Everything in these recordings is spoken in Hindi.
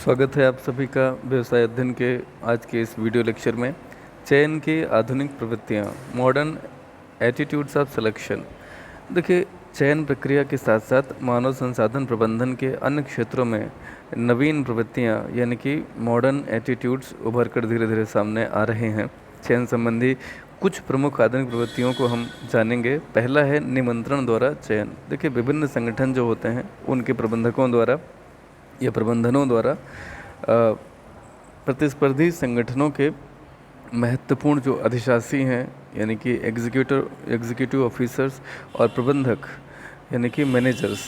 स्वागत है आप सभी का व्यवसाय अध्ययन के आज के इस वीडियो लेक्चर में। चयन की आधुनिक प्रवृत्तियाँ, मॉडर्न एटीट्यूड्स ऑफ सिलेक्शन। देखिए, चयन प्रक्रिया के साथ साथ मानव संसाधन प्रबंधन के अन्य क्षेत्रों में नवीन प्रवृत्तियाँ यानी कि मॉडर्न एटीट्यूड्स उभर कर धीरे धीरे सामने आ रहे हैं। चयन संबंधी कुछ प्रमुख आधुनिक प्रवृत्तियों को हम जानेंगे। पहला है निमंत्रण द्वारा चयन। देखिए, विभिन्न संगठन जो होते हैं उनके प्रबंधकों द्वारा या प्रबंधनों द्वारा प्रतिस्पर्धी संगठनों के महत्वपूर्ण जो अधिशासी हैं यानी कि एग्जीक्यूटिव ऑफिसर्स और प्रबंधक यानी कि मैनेजर्स,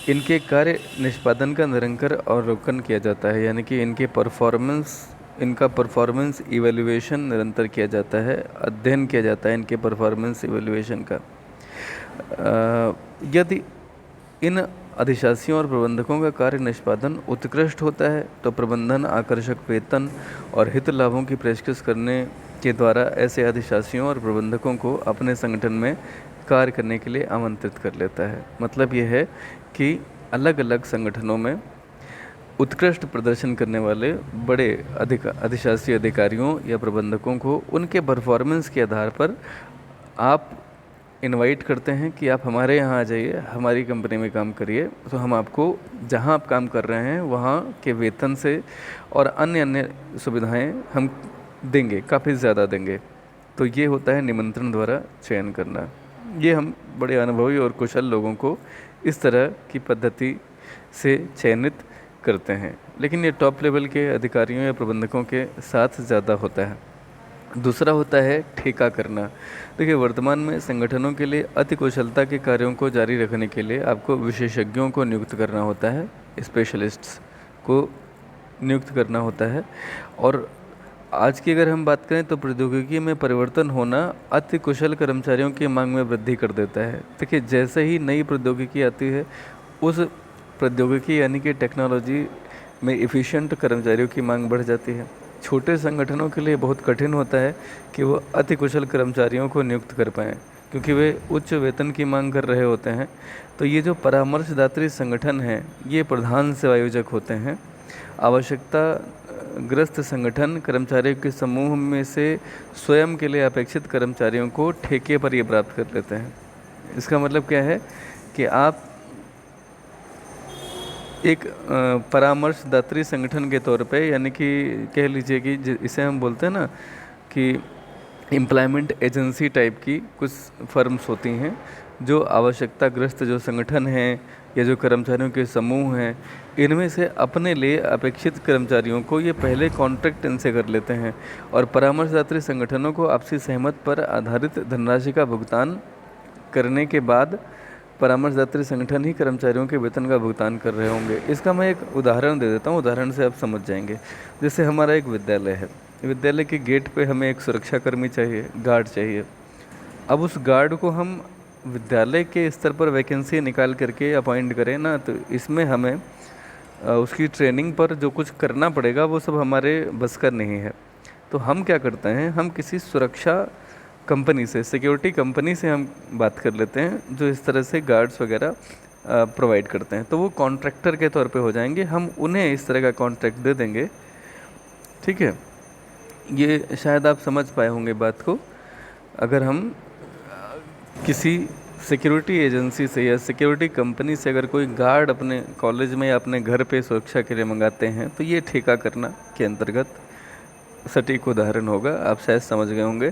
इनके कार्य निष्पादन का निरंतर अवलोकन किया जाता है। यानी कि इनका परफॉर्मेंस इवैल्यूएशन निरंतर किया जाता है, अध्ययन किया जाता है इनके परफॉर्मेंस इवैल्यूएशन का। यदि इन अधिशासियों और प्रबंधकों का कार्य निष्पादन उत्कृष्ट होता है तो प्रबंधन आकर्षक वेतन और हित लाभों की पेशकश करने के द्वारा ऐसे अधिशासियों और प्रबंधकों को अपने संगठन में कार्य करने के लिए आमंत्रित कर लेता है। मतलब यह है कि अलग अलग संगठनों में उत्कृष्ट प्रदर्शन करने वाले बड़े अधिशासी अधिकारियों या प्रबंधकों को उनके परफॉर्मेंस के आधार पर आप इनवाइट करते हैं कि आप हमारे यहाँ आ जाइए, हमारी कंपनी में काम करिए, तो हम आपको जहाँ आप काम कर रहे हैं वहाँ के वेतन से और अन्य अन्य सुविधाएं हम देंगे, काफ़ी ज़्यादा देंगे। तो ये होता है निमंत्रण द्वारा चयन करना। ये हम बड़े अनुभवी और कुशल लोगों को इस तरह की पद्धति से चयनित करते हैं, लेकिन ये टॉप लेवल के अधिकारियों या प्रबंधकों के साथ ज़्यादा होता है। दूसरा होता है ठेका करना। देखिए, वर्तमान में संगठनों के लिए अति कुशलता के कार्यों को जारी रखने के लिए आपको विशेषज्ञों को नियुक्त करना होता है, स्पेशलिस्ट्स को नियुक्त करना होता है। और आज की अगर हम बात करें तो प्रौद्योगिकी में परिवर्तन होना अति कुशल कर्मचारियों की मांग में वृद्धि कर देता है। देखिए, जैसे ही नई प्रौद्योगिकी आती है उस प्रौद्योगिकी यानी कि टेक्नोलॉजी में एफिशिएंट कर्मचारियों की मांग बढ़ जाती है। छोटे संगठनों के लिए बहुत कठिन होता है कि वो अति कुशल कर्मचारियों को नियुक्त कर पाएँ, क्योंकि वे उच्च वेतन की मांग कर रहे होते हैं। तो ये जो परामर्शदात्री संगठन हैं ये प्रधान सेवायोजक होते हैं। आवश्यकता ग्रस्त संगठन कर्मचारियों के समूह में से स्वयं के लिए अपेक्षित कर्मचारियों को ठेके पर ये प्राप्त कर लेते हैं। इसका मतलब क्या है कि आप एक परामर्शदात्री संगठन के तौर पे, यानी कि कह लीजिए कि इसे हम बोलते हैं ना कि एम्प्लॉयमेंट एजेंसी टाइप की कुछ फर्म्स होती हैं जो आवश्यकताग्रस्त जो संगठन हैं या जो कर्मचारियों के समूह हैं, इनमें से अपने लिए अपेक्षित कर्मचारियों को ये पहले कॉन्ट्रैक्ट इनसे कर लेते हैं और परामर्शदात्री संगठनों को आपसी सहमत पर आधारित धनराशि का भुगतान करने के बाद परामर्शदात्री संगठन ही कर्मचारियों के वेतन का भुगतान कर रहे होंगे। इसका मैं एक उदाहरण दे देता हूँ, उदाहरण से आप समझ जाएंगे। जैसे हमारा एक विद्यालय है, विद्यालय के गेट पे हमें एक सुरक्षाकर्मी चाहिए, गार्ड चाहिए। अब उस गार्ड को हम विद्यालय के स्तर पर वैकेंसी निकाल करके अपॉइंट करें ना, तो इसमें हमें उसकी ट्रेनिंग पर जो कुछ करना पड़ेगा वो सब हमारे बस का नहीं है। तो हम क्या करते हैं, हम किसी सुरक्षा कंपनी से, सिक्योरिटी कंपनी से हम बात कर लेते हैं जो इस तरह से गार्ड्स वगैरह प्रोवाइड करते हैं। तो वो कॉन्ट्रैक्टर के तौर पे हो जाएंगे, हम उन्हें इस तरह का कॉन्ट्रैक्ट दे देंगे। ठीक है, ये शायद आप समझ पाए होंगे बात को। अगर हम किसी सिक्योरिटी एजेंसी से या सिक्योरिटी कंपनी से अगर कोई गार्ड अपने कॉलेज में या अपने घर पे सुरक्षा के लिए मंगाते हैं तो ये ठेका करना के अंतर्गत सटीक उदाहरण होगा, आप शायद समझ गए होंगे।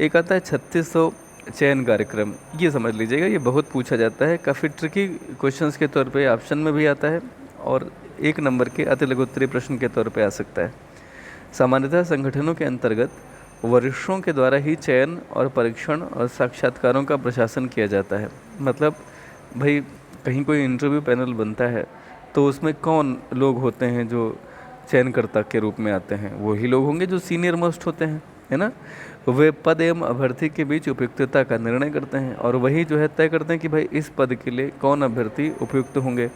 एक आता है 3600 चयन कार्यक्रम। ये समझ लीजिएगा, ये बहुत पूछा जाता है, काफ़ी ट्रिकी क्वेश्चंस के तौर पे ऑप्शन में भी आता है और एक नंबर के अति लघु उत्तरीय प्रश्न के तौर पे आ सकता है। सामान्यतः संगठनों के अंतर्गत वरिष्ठों के द्वारा ही चयन और परीक्षण और साक्षात्कारों का प्रशासन किया जाता है। मतलब भाई, कहीं कोई इंटरव्यू पैनल बनता है तो उसमें कौन लोग होते हैं जो चयनकर्ता के रूप में आते हैं? वही लोग होंगे जो सीनियर मोस्ट होते हैं, है ना। वे पद एवं अभ्यर्थी के बीच उपयुक्तता का निर्णय करते हैं और वही जो है तय करते हैं कि भाई इस पद के लिए कौन अभ्यर्थी उपयुक्त होंगे।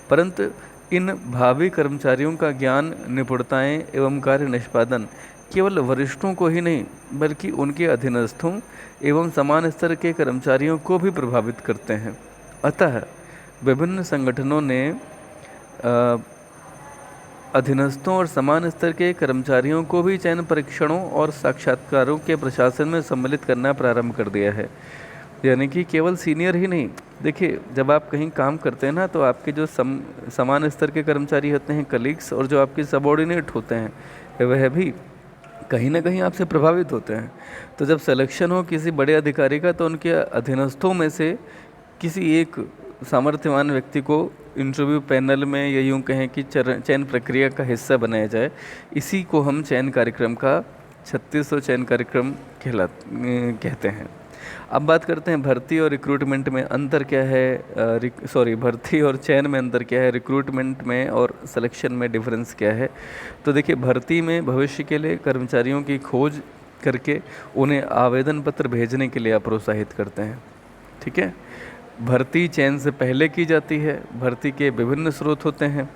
परंतु इन भावी कर्मचारियों का ज्ञान, निपुणताएं एवं कार्य निष्पादन केवल वरिष्ठों को ही नहीं बल्कि उनके अधीनस्थों एवं समान स्तर के कर्मचारियों को भी प्रभावित करते हैं। अतः विभिन्न संगठनों ने अधीनस्थों और समान स्तर के कर्मचारियों को भी चयन परीक्षणों और साक्षात्कारों के प्रशासन में सम्मिलित करना प्रारंभ कर दिया है। यानी कि केवल सीनियर ही नहीं, देखिए जब आप कहीं काम करते हैं ना, तो आपके जो समान स्तर के कर्मचारी होते हैं, कलीग्स, और जो आपके सबॉर्डिनेट होते हैं, वह भी कहीं ना कहीं आपसे प्रभावित होते हैं। तो जब सिलेक्शन हो किसी बड़े अधिकारी का, तो उनके अधीनस्थों में से किसी एक सामर्थ्यवान व्यक्ति को इंटरव्यू पैनल में, या यूँ कहें कि चयन प्रक्रिया का हिस्सा बनाया जाए। इसी को हम चयन कार्यक्रम का 3600 चयन कार्यक्रम कहते हैं। अब बात करते हैं भर्ती और रिक्रूटमेंट में अंतर क्या है, भर्ती और चयन में अंतर क्या है, रिक्रूटमेंट में और सिलेक्शन में डिफरेंस क्या है। तो देखिए, भर्ती में भविष्य के लिए कर्मचारियों की खोज करके उन्हें आवेदन पत्र भेजने के लिए आप प्रोत्साहित करते हैं। ठीक है, भर्ती चयन से पहले की जाती है। भर्ती के विभिन्न स्रोत होते हैं।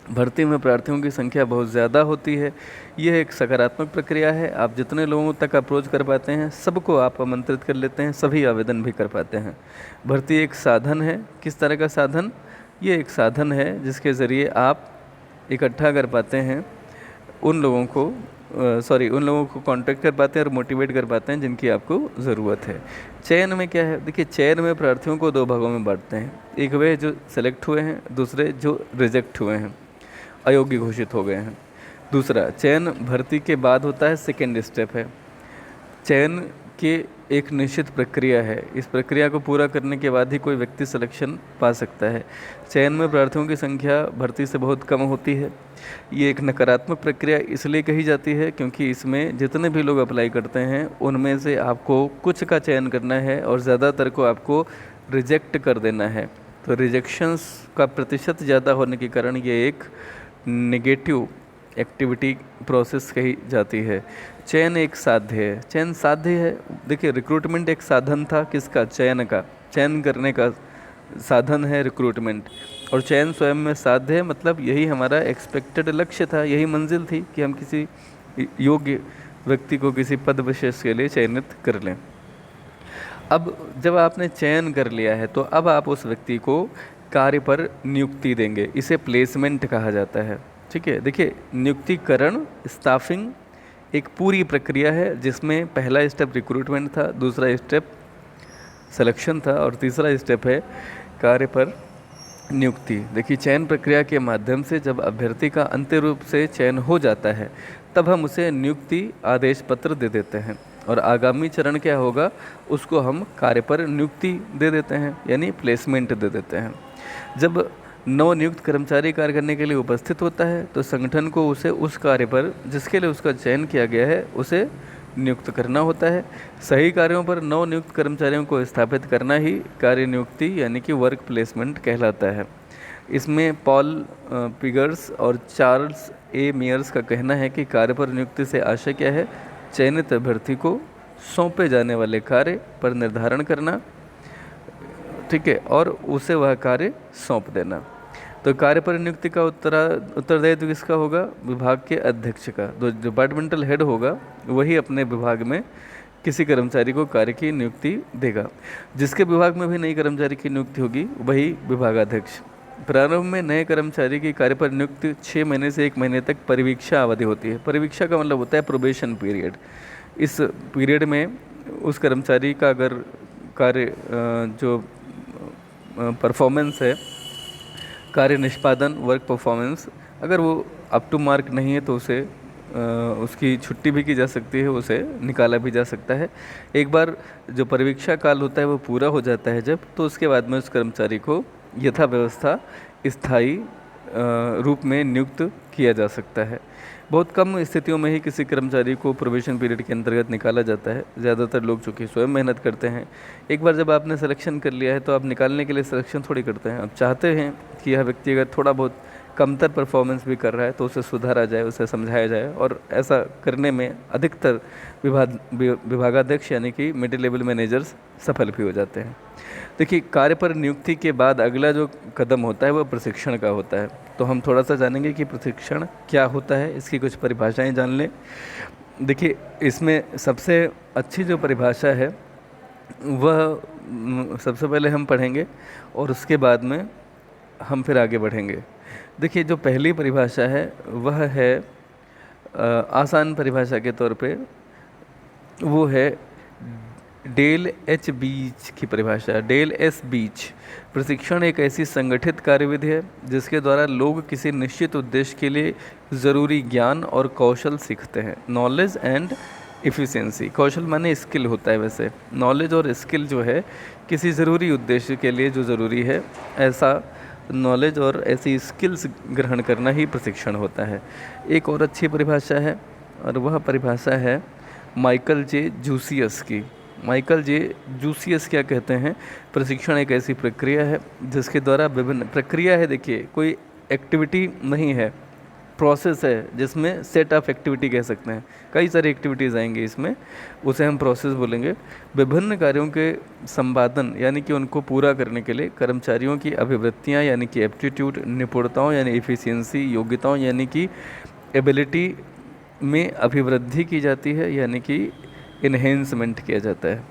भर्ती में प्रार्थियों की संख्या बहुत ज़्यादा होती है। यह एक सकारात्मक प्रक्रिया है। आप जितने लोगों तक अप्रोच कर पाते हैं, सबको आप आमंत्रित कर लेते हैं, सभी आवेदन भी कर पाते हैं। भर्ती एक साधन है। किस तरह का साधन? ये एक साधन है जिसके ज़रिए आप इकट्ठा कर पाते हैं उन लोगों को कांटेक्ट कर पाते हैं और मोटिवेट कर पाते हैं जिनकी आपको ज़रूरत है। चयन में क्या है? देखिए, चयन में प्रार्थियों को 2 भागों में बांटते हैं। एक वे जो सेलेक्ट हुए हैं, दूसरे जो रिजेक्ट हुए हैं, अयोग्य घोषित हो गए हैं। दूसरा, चयन भर्ती के बाद होता है, सेकेंड स्टेप है। चयन के एक निश्चित प्रक्रिया है। इस प्रक्रिया को पूरा करने के बाद ही कोई व्यक्ति सिलेक्शन पा सकता है। चयन में प्रार्थियों की संख्या भर्ती से बहुत कम होती है। ये एक नकारात्मक प्रक्रिया इसलिए कही जाती है क्योंकि इसमें जितने भी लोग अप्लाई करते हैं, उनमें से आपको कुछ का चयन करना है और ज़्यादातर को आपको रिजेक्ट कर देना है। तो रिजेक्शंस का प्रतिशत ज़्यादा होने के कारण ये एक नेगेटिव एक्टिविटी प्रोसेस कही जाती है। चयन एक साध्य है। चयन साध्य है। देखिए, रिक्रूटमेंट एक साधन था, किसका? चयन का। चयन करने का साधन है रिक्रूटमेंट, और चयन स्वयं में साध्य है। मतलब यही हमारा एक्सपेक्टेड लक्ष्य था, यही मंजिल थी कि हम किसी योग्य व्यक्ति को किसी पद विशेष के लिए चयनित कर लें। अब जब आपने चयन कर लिया है, तो अब आप उस व्यक्ति को कार्य पर नियुक्ति देंगे। इसे प्लेसमेंट कहा जाता है। ठीक है, देखिए, नियुक्तिकरण, स्टाफिंग एक पूरी प्रक्रिया है जिसमें पहला स्टेप रिक्रूटमेंट था, दूसरा स्टेप सिलेक्शन था, और तीसरा स्टेप है कार्य पर नियुक्ति। देखिए, चयन प्रक्रिया के माध्यम से जब अभ्यर्थी का अंतिम रूप से चयन हो जाता है, तब हम उसे नियुक्ति आदेश पत्र दे देते हैं, और आगामी चरण क्या होगा, उसको हम कार्य पर नियुक्ति दे देते हैं, यानी प्लेसमेंट दे देते हैं। जब नवनियुक्त कर्मचारी कार्य करने के लिए उपस्थित होता है, तो संगठन को उसे उस कार्य पर जिसके लिए उसका चयन किया गया है, उसे नियुक्त करना होता है। सही कार्यों पर नवनियुक्त कर्मचारियों को स्थापित करना ही कार्य नियुक्ति यानी कि वर्क प्लेसमेंट कहलाता है। इसमें पॉल पिगर्स और चार्ल्स ए मेयर्स का कहना है कि कार्य पर नियुक्ति से आशय क्या है? चयनित अभ्यर्थी को सौंपे जाने वाले कार्य पर निर्धारण करना, ठीक है, और उसे वह कार्य सौंप देना। तो कार्य पर नियुक्ति का उत्तरदायित्व किसका होगा? विभाग के अध्यक्ष का। जो डिपार्टमेंटल हेड होगा, वही अपने विभाग में किसी कर्मचारी को कार्य की नियुक्ति देगा। जिसके विभाग में भी नई कर्मचारी की नियुक्ति होगी, वही विभागाध्यक्ष। प्रारंभ में नए कर्मचारी की कार्य पर नियुक्ति 6 महीने से 1 महीने तक परिवीक्षा अवधि होती है। परिवीक्षा का मतलब होता है प्रोबेशन पीरियड। इस पीरियड में उस कर्मचारी का अगर कार्य जो परफॉर्मेंस है, कार्य निष्पादन, वर्क परफॉर्मेंस, अगर वो अप टू मार्क नहीं है, तो उसे उसकी छुट्टी भी की जा सकती है, उसे निकाला भी जा सकता है। एक बार जो परिवीक्षा काल होता है वो पूरा हो जाता है जब, तो उसके बाद में उस कर्मचारी को यथा व्यवस्था स्थायी रूप में नियुक्त किया जा सकता है। बहुत कम स्थितियों में ही किसी कर्मचारी को प्रोबेशन पीरियड के अंतर्गत निकाला जाता है। ज़्यादातर लोग चूँकि स्वयं मेहनत करते हैं। एक बार जब आपने सिलेक्शन कर लिया है, तो आप निकालने के लिए सिलेक्शन थोड़ी करते हैं। आप चाहते हैं कि यह व्यक्ति अगर थोड़ा बहुत कमतर परफॉर्मेंस भी कर रहा है, तो उसे सुधारा जाए, उसे समझाया जाए, और ऐसा करने में अधिकतर विभागाध्यक्ष यानी कि मिडिल लेवल मैनेजर्स सफल भी हो जाते हैं। देखिए, कार्य पर नियुक्ति के बाद अगला जो कदम होता है वो प्रशिक्षण का होता है। तो हम थोड़ा सा जानेंगे कि प्रशिक्षण क्या होता है, इसकी कुछ परिभाषाएं जान लें। देखिए, इसमें सबसे अच्छी जो परिभाषा है वह सबसे पहले हम पढ़ेंगे, और उसके बाद में हम फिर आगे बढ़ेंगे। देखिए जो पहली परिभाषा है वह है आसान परिभाषा के तौर पे वो है डेल एच बीच की परिभाषा। डेल एस बीच, प्रशिक्षण एक ऐसी संगठित कार्यविधि है जिसके द्वारा लोग किसी निश्चित उद्देश्य के लिए ज़रूरी ज्ञान और कौशल सीखते हैं। नॉलेज एंड इफ़िशियंसी, कौशल माने स्किल होता है, वैसे नॉलेज और स्किल जो है किसी ज़रूरी उद्देश्य के लिए जो ज़रूरी है, ऐसा नॉलेज और ऐसी स्किल्स ग्रहण करना ही प्रशिक्षण होता है। एक और अच्छी परिभाषा है और वह परिभाषा है माइकल जे जूसियस की। माइकल जे जूसियस क्या कहते हैं, प्रशिक्षण एक ऐसी प्रक्रिया है जिसके द्वारा विभिन्न प्रक्रिया है, देखिए कोई एक्टिविटी नहीं है, प्रोसेस है जिसमें सेट ऑफ एक्टिविटी कह सकते हैं, कई सारी एक्टिविटीज़ आएंगी इसमें, उसे हम प्रोसेस बोलेंगे। विभिन्न कार्यों के संपादन यानी कि उनको पूरा करने के लिए कर्मचारियों की अभिवृत्तियाँ यानी कि एप्टीट्यूड, निपुणताओं यानी इफ़िशियंसी, योग्यताओं यानी कि एबिलिटी में अभिवृद्धि की जाती है यानी कि इन्हेंसमेंट किया जाता है।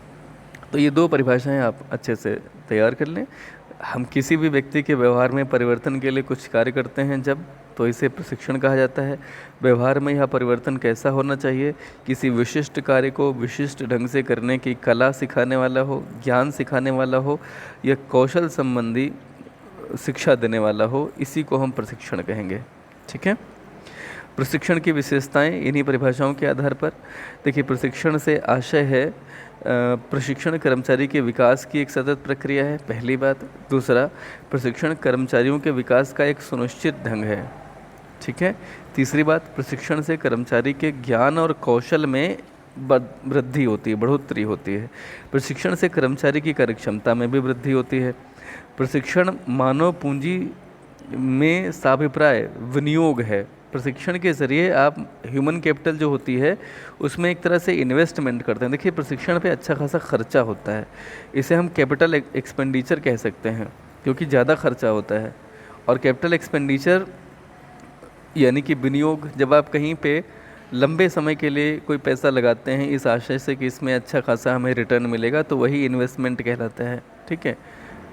तो ये दो परिभाषाएं आप अच्छे से तैयार कर लें। हम किसी भी व्यक्ति के व्यवहार में परिवर्तन के लिए कुछ कार्य करते हैं जब, तो इसे प्रशिक्षण कहा जाता है। व्यवहार में यह परिवर्तन कैसा होना चाहिए, किसी विशिष्ट कार्य को विशिष्ट ढंग से करने की कला सिखाने वाला हो, ज्ञान सिखाने वाला हो या कौशल संबंधी शिक्षा देने वाला हो, इसी को हम प्रशिक्षण कहेंगे। ठीक है। प्रशिक्षण की विशेषताएं इन्हीं परिभाषाओं के आधार पर। देखिए प्रशिक्षण से आशय है प्रशिक्षण कर्मचारी के विकास की एक सतत प्रक्रिया है, पहली बात। दूसरा, प्रशिक्षण कर्मचारियों के विकास का एक सुनिश्चित ढंग है। ठीक है। तीसरी बात, प्रशिक्षण से कर्मचारी के ज्ञान और कौशल में वृद्धि होती है, बढ़ोतरी होती है। प्रशिक्षण से कर्मचारी की कार्यक्षमता में भी वृद्धि होती है। प्रशिक्षण मानव पूंजी में साभिप्राय विनियोग है। प्रशिक्षण के ज़रिए आप ह्यूमन कैपिटल जो होती है उसमें एक तरह से इन्वेस्टमेंट करते हैं। देखिए प्रशिक्षण पे अच्छा खासा खर्चा होता है, इसे हम कैपिटल एक्सपेंडिचर कह सकते हैं क्योंकि ज़्यादा खर्चा होता है। और कैपिटल एक्सपेंडिचर यानी कि विनियोग, जब आप कहीं पे लंबे समय के लिए कोई पैसा लगाते हैं इस आशय से कि इसमें अच्छा खासा हमें रिटर्न मिलेगा, तो वही इन्वेस्टमेंट कहलाता है। ठीक है।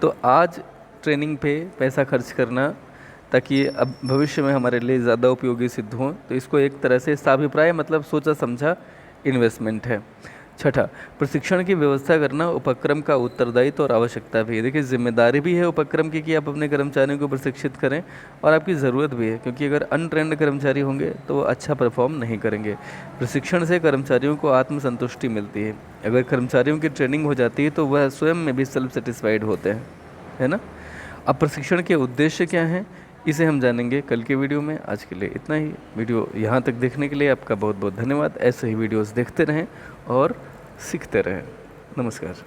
तो आज ट्रेनिंग पे पैसा खर्च करना ताकि अब भविष्य में हमारे लिए ज़्यादा उपयोगी सिद्ध हों, तो इसको एक तरह से साभिप्राय मतलब सोचा समझा इन्वेस्टमेंट है। छठा, प्रशिक्षण की व्यवस्था करना उपक्रम का उत्तरदायित्व और आवश्यकता भी है। देखिए जिम्मेदारी भी है उपक्रम की कि आप अपने कर्मचारियों को प्रशिक्षित करें, और आपकी ज़रूरत भी है क्योंकि अगर अनट्रेंड कर्मचारी होंगे तो वो अच्छा परफॉर्म नहीं करेंगे। प्रशिक्षण से कर्मचारियों को आत्मसंतुष्टि मिलती है। अगर कर्मचारियों की ट्रेनिंग हो जाती है तो वह स्वयं में भी सेल्फ सेटिस्फाइड होते हैं, है ना। अब प्रशिक्षण के उद्देश्य क्या हैं इसे हम जानेंगे कल के वीडियो में। आज के लिए इतना ही। वीडियो यहाँ तक देखने के लिए आपका बहुत बहुत धन्यवाद। ऐसे ही वीडियोस देखते रहें और सीखते रहें। नमस्कार।